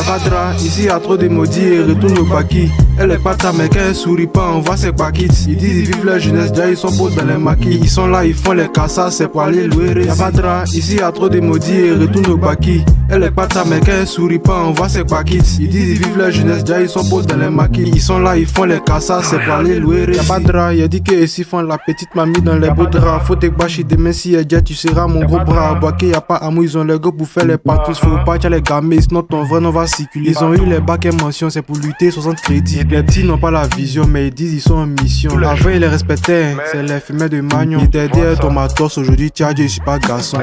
pas de drap, ici y'a trop de maudits et retourne au baki. Elle est pas ta mec, elle sourit pas, on voit ses paquets. Ils disent ils vivent leur jeunesse, déjà ils sont beaux dans les maquis. Ils sont là, ils font les cassas, c'est pour aller louer. Y'a pas de drap, ici y'a trop de maudits et retourne au baki. Elle est pas ta mec, elle sourit pas, on voit ses paquets. Ils disent ils vivent leur jeunesse, déjà ils sont beaux dans les maquis. Ils sont là, ils font les cassas, c'est pour aller louer. Y'a pas de drap, y'a dit que ici font la petite mamie dans les beaux draps. Faut te bâcher demain si y'a déjà tu seras mon gros bras. Boaké y'a pas amour, ils ont les go pour faire les patous. Faut pas t'y les gamés, sinon ton vrai nom va circuler. Ils ont eu les bacs et mentions, c'est pour lutter 60 crédits. Les petits n'ont pas la vision, mais ils disent ils sont en mission. Avant ils les respectaient, c'est les fumeurs de Magnon. Ils étaient derrière ton matos, aujourd'hui tu as dit je suis pas garçon.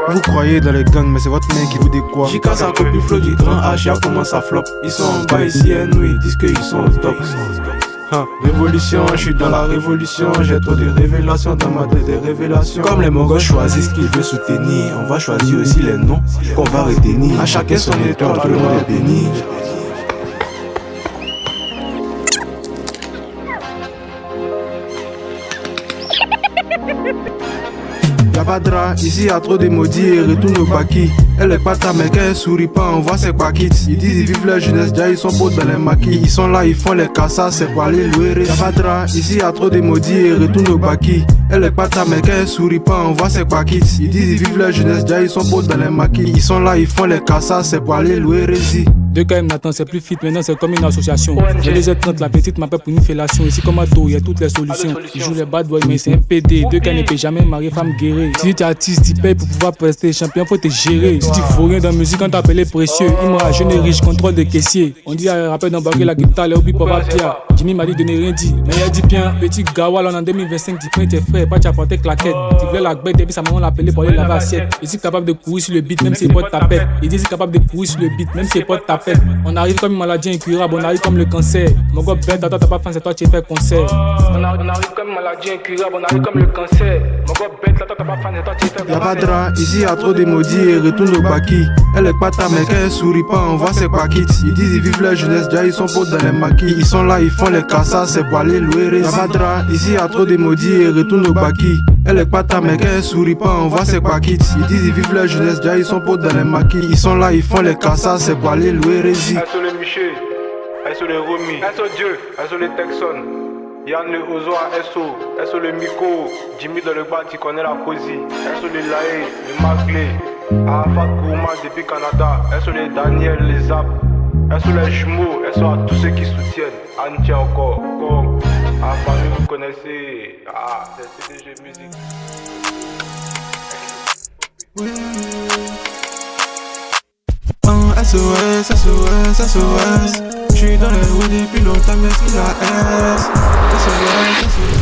Vous croyez dans les gangs, mais c'est votre mec qui vous dit quoi? J'y casse un copie flow du grand H, y'a comment ça flop. Ils sont en bas ici et nous ils disent qu'ils sont au top. Révolution, je suis dans la révolution. J'ai trop de révélations dans ma tête, des révélations. Comme les Mongols choisissent ce qu'ils veulent soutenir, on va choisir aussi les noms qu'on va retenir. À chacun son étoile, tout le monde est béni. Y'a pas de drap, ici y'a trop de maudits et retourne au baki. Elle est pas ta mec, elle sourit pas, on voit ses paquets. Ils disent ils vivent leur jeunesse, déjà ils sont beaux dans les maquis. Ils sont là, ils font les cassas, c'est pour aller louer. Y'a pas de drap, ici y'a trop de maudits et retourne au baki. Elle est pas ta mec, elle sourit pas, on voit ses paquets. Ils disent ils vivent leur jeunesse, déjà ils sont beaux dans les maquis. Ils sont là, ils font les cassas, c'est pour aller louer. 2KM maintenant c'est plus fit, maintenant c'est comme une association. J'ai 2h30, la petite m'appelle pour une fellation. Ici comme à tout, y'a toutes les solutions. Il joue les bad boys mais c'est un PD. 2K ne peut jamais marier femme guérie. Si tu es artiste, tu payes pour pouvoir rester champion, faut te gérer. Si tu fous rien dans la musique, on t'appelle précieux. Imra, jeune et riche, contrôle de caissier. On dit à rappel d'embarquer la guitare, les hobbies pour Pierre. Jimmy m'a dit de ne rien dire, mais il a dit bien. Petit Gawal en 2025, tu prends tes frères, pas tu as porté claquette. Tu voulais la bête et puis sa maman l'appelait pour aller laver assiette. Il est capable de courir sur le beat, même si les potes tapent. Il dit capable de courir sur le beat, même si les potes tapent. On arrive comme une maladie incurable, on arrive comme le cancer. Mon gars bête, toi t'as pas faim, c'est toi qui fais concert. On arrive comme une maladie incurable, on arrive comme le cancer. Mon gars bête, toi t'as pas faim, c'est toi qui fais concert. Y'a pas de drap, ici y'a trop de maudits et retourne au baki. Elle est pas ta mec, elle sourit pas, on voit ses paquets. Ils disent ils vivent leur jeunesse, déjà ils sont beaux dans les maquis. Ils sont là, ils font les cassas, c'est pour aller louer. Y'a pas de drap, ici y'a trop de maudits et retourne au baki. Elle est pas ta mec, elle sourit pas, on voit ses paquets. Ils disent ils vivent leur jeunesse, déjà ils sont beaux dans les maquis. Ils sont là, ils font les cassas, c'est pour aller louer. SO les Miché, SO les Romy, SO Dieu, SO les Texans, Yann le Ozoa, SO le Miko, Jimmy dans le bas, tu connais la poésie, SO les Laé, les Maglé, Arafat Kourma depuis Canada, SO les Daniel, les Zap, SO les jumeaux, SO à tous ceux qui soutiennent, Anne encore, comme à la famille vous connaissez, c'est CDG Musique. SOS, SOS, SOS. J'suis dans les roues depuis longtemps, mais c'est la S. SOS, SOS.